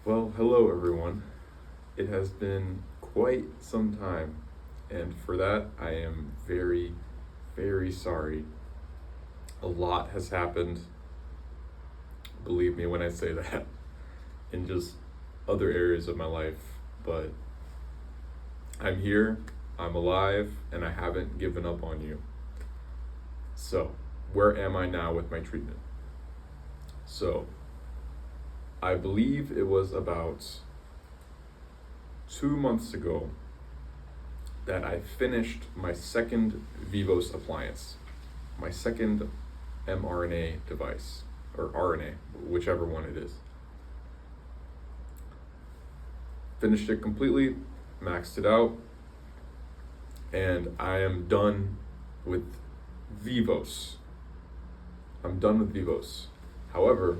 Well, hello everyone. It has been quite some time, and for that, I am very, very sorry. A lot has happened, believe me when I say that, in just other areas of my life, but I'm here, I'm alive, and I haven't given up on you. So, where am I now with my treatment? So, I believe it was about 2 months ago that I finished my second Vivos appliance, my second mRNA device, or RNA, whichever one it is. Finished it completely, maxed it out, and I am done with Vivos. I'm done with Vivos. However,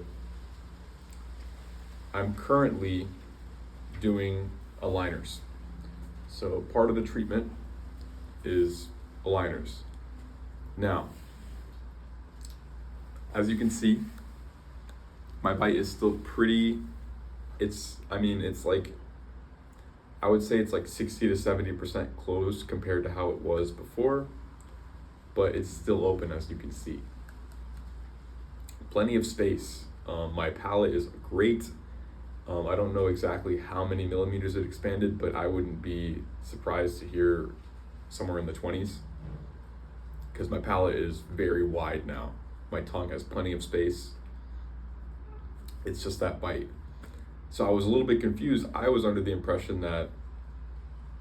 I'm currently doing aligners. So part of the treatment is aligners. Now, as you can see, my bite is still pretty, it's like, I would say it's like 60 to 70% closed compared to how it was before, but it's still open as you can see. Plenty of space. My palate is great. I don't know exactly how many millimeters it expanded, but I wouldn't be surprised to hear somewhere in the 20s, because my palate is very wide now. My tongue has plenty of space. It's just that bite. So I was a little bit confused. I was under the impression that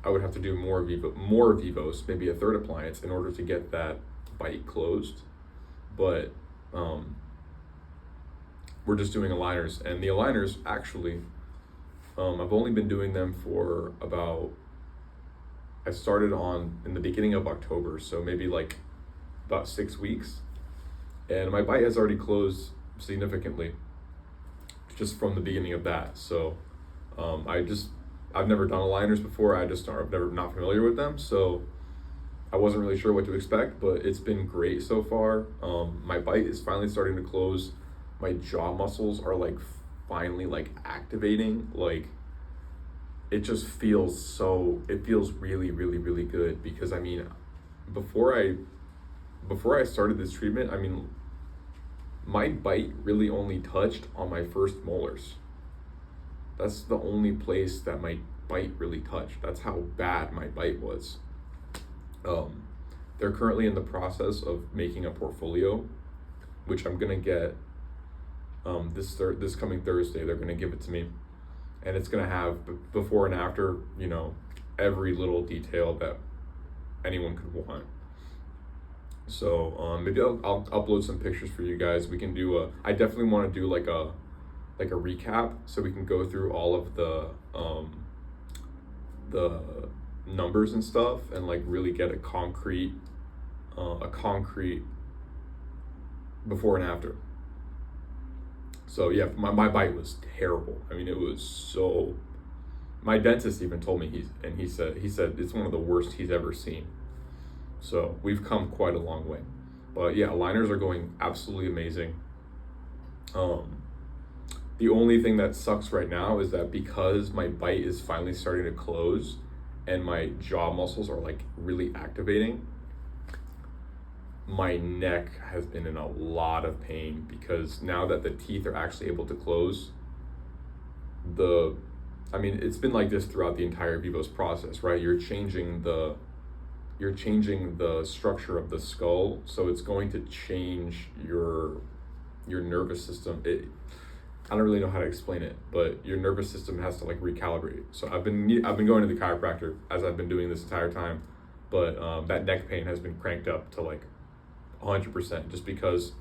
I would have to do more Vivos, maybe a third appliance, in order to get that bite closed. But we're just doing aligners, and the aligners actually, I've only been doing them for I started in the beginning of October, so maybe like about 6 weeks, and my bite has already closed significantly just from the beginning of that. So I've never done aligners before. I'm not familiar with them, so I wasn't really sure what to expect, but it's been great so far. My bite is finally starting to close. My jaw muscles are like finally like activating. Like it just feels really, really, really good, because I mean, before I started this treatment, I mean, my bite really only touched on my first molars. That's the only place that my bite really touched. That's how bad my bite was. They're currently in the process of making a portfolio, which I'm gonna get this coming Thursday. They're gonna give it to me, and it's gonna have before and after, every little detail that anyone could want. So maybe I'll upload some pictures for you guys. We can do I definitely want to do like a recap, so we can go through all of the numbers and stuff, and like really get a concrete before and after. So yeah, my bite was terrible. I mean, it was so. My dentist even told me he said it's one of the worst he's ever seen. So we've come quite a long way. But yeah, aligners are going absolutely amazing. The only thing that sucks right now is that because my bite is finally starting to close and my jaw muscles are like really activating, my neck has been in a lot of pain, because now that the teeth are actually able to close, it's been like this throughout the entire Vivos process, right? You're changing the structure of the skull, so it's going to change your nervous system. I don't really know how to explain it, but your nervous system has to like recalibrate. So I've been going to the chiropractor as I've been doing this entire time, but that neck pain has been cranked up to like 100%, just because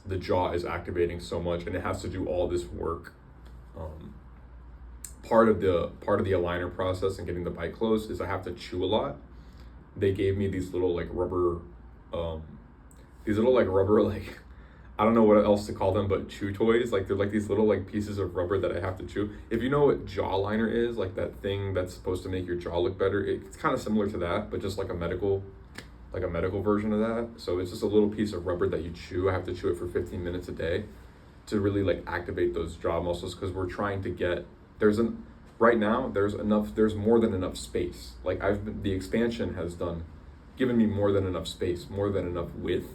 the jaw is activating so much, and it has to do all this work. Part of the aligner process and getting the bite closed is I have to chew a lot. They gave me these little like rubber, like I don't know what else to call them, but chew toys. Like they're like these little like pieces of rubber that I have to chew. If you know what jaw liner is, like that thing that's supposed to make your jaw look better, it's kind of similar to that, but just like a medical version of that. So it's just a little piece of rubber that you chew. I have to chew it for 15 minutes a day. to really like activate those jaw muscles, because we're trying to get, right now there's more than enough space. Like the expansion has given me more than enough space, more than enough width.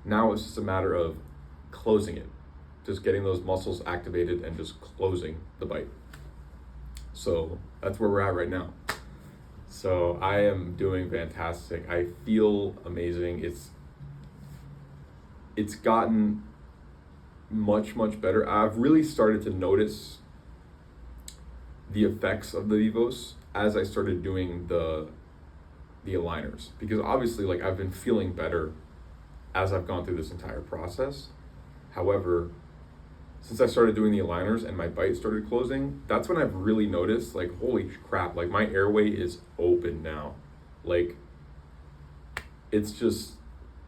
Now it's just a matter of closing it, just getting those muscles activated and just closing the bite. So that's where we're at right now. So I am doing fantastic. I feel amazing. It's gotten much better. I've really started to notice the effects of the Vivos as I started doing the aligners, because obviously like I've been feeling better as I've gone through this entire process. However, since I started doing the aligners and my bite started closing, that's when I've really noticed, like, holy crap, like my airway is open now. Like, it's just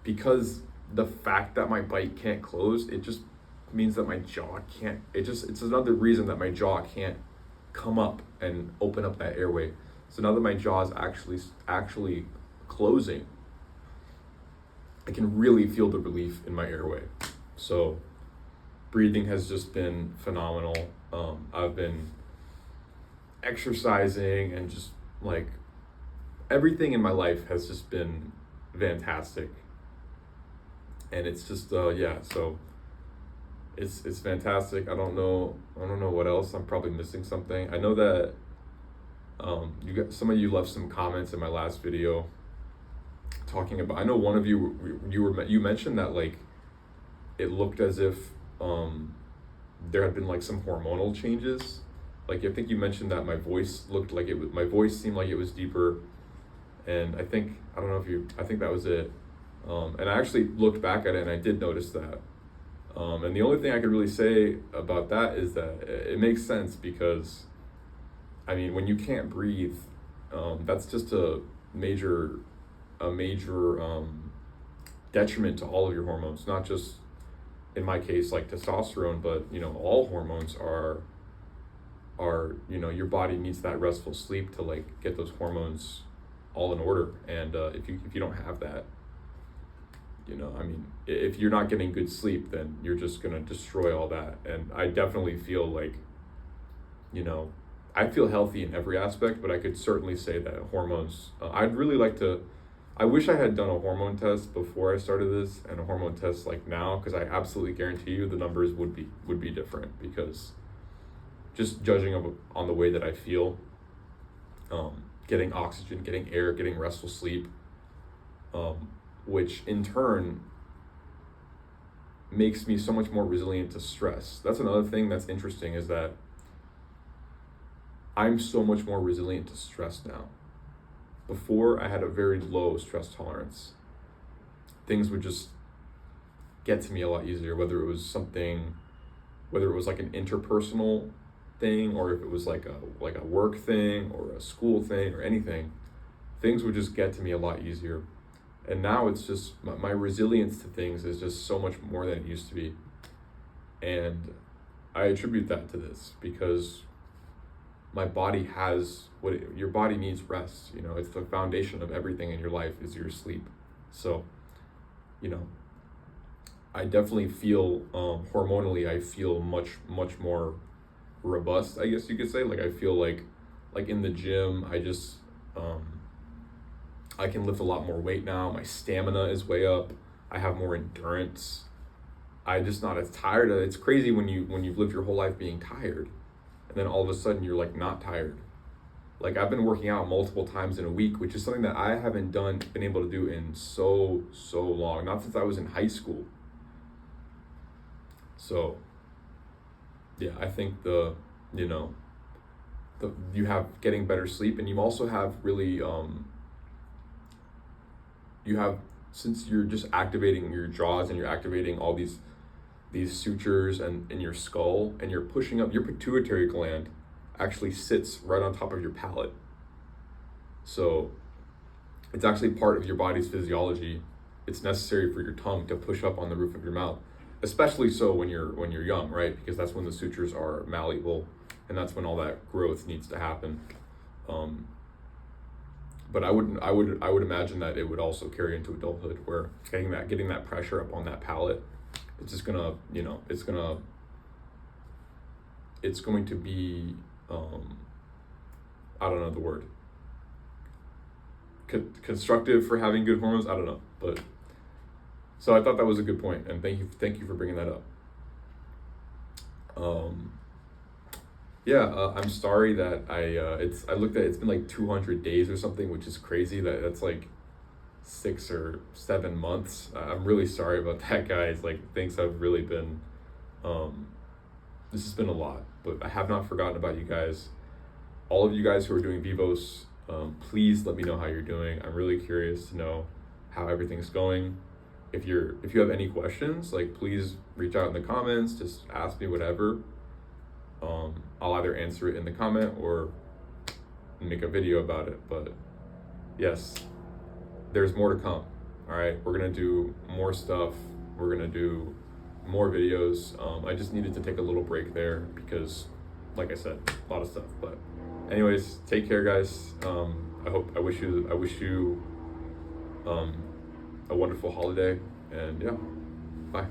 because the fact that my bite can't close, it just means that my jaw can't, it's another reason that my jaw can't come up and open up that airway. So now that my jaw is actually closing, I can really feel the relief in my airway. So breathing has just been phenomenal. I've been exercising, and just like everything in my life has just been fantastic. And it's just so it's fantastic. I don't know what else. I'm probably missing something. I know that some of you left some comments in my last video talking about, I know one of you mentioned that like it looked as if there had been like some hormonal changes. Like I think you mentioned that my voice seemed like it was deeper, and I think that was it. And I actually looked back at it and I did notice that. And the only thing I could really say about that is that it makes sense, because I mean, when you can't breathe, that's just a major detriment to all of your hormones, not just in my case like testosterone, but all hormones are your body needs that restful sleep to like get those hormones all in order. And if you don't have that, I mean, if you're not getting good sleep, then you're just gonna destroy all that. And I definitely feel like, I feel healthy in every aspect, but I could certainly say that hormones, I wish I had done a hormone test before I started this and a hormone test like now, because I absolutely guarantee you the numbers would be different, because just judging on the way that I feel, getting oxygen, getting air, getting restful sleep, which in turn makes me so much more resilient to stress. That's another thing that's interesting, is that I'm so much more resilient to stress now. Before, I had a very low stress tolerance. Things would just get to me a lot easier, whether it was like an interpersonal thing, or if it was like a work thing or a school thing or anything. Things would just get to me a lot easier. And now it's just, my resilience to things is just so much more than it used to be. And I attribute that to this, because my body has your body needs rest. It's the foundation of everything in your life is your sleep. So, I definitely feel, hormonally, I feel much more robust, I guess you could say. Like I feel like in the gym, I just, I can lift a lot more weight now. My stamina is way up. I have more endurance. I'm just not as tired. It's crazy when you've lived your whole life being tired, and then all of a sudden you're like not tired. Like I've been working out multiple times in a week, which is something that I haven't been able to do in so long, not since I was in high school. So yeah, I think you have getting better sleep, and you also have really, since you're just activating your jaws and you're activating all these sutures and in your skull, and you're pushing up, your pituitary gland actually sits right on top of your palate. So it's actually part of your body's physiology. It's necessary for your tongue to push up on the roof of your mouth, especially so when you're young, right? Because that's when the sutures are malleable, and that's when all that growth needs to happen. But I would imagine that it would also carry into adulthood, where getting that pressure up on that palate it's just gonna, you know, it's going to be, I don't know the word, constructive for having good hormones. I don't know, but so I thought that was a good point, and thank you for bringing that up. Yeah, I'm sorry that I looked at, it's been like 200 days or something, which is crazy. That's like 6 or 7 months. I'm really sorry about that, guys. Like, things have really been, this has been a lot, but I have not forgotten about you guys. All of you guys who are doing Vivos, please let me know how you're doing. I'm really curious to know how everything's going. If you have any questions, like, please reach out in the comments, just ask me whatever. I'll either answer it in the comment or make a video about it. But yes, there's more to come. All right, we're gonna do more stuff. We're gonna do more videos. I just needed to take a little break there because, like I said, a lot of stuff. But anyways, take care, guys. I wish you a wonderful holiday, and yeah, bye.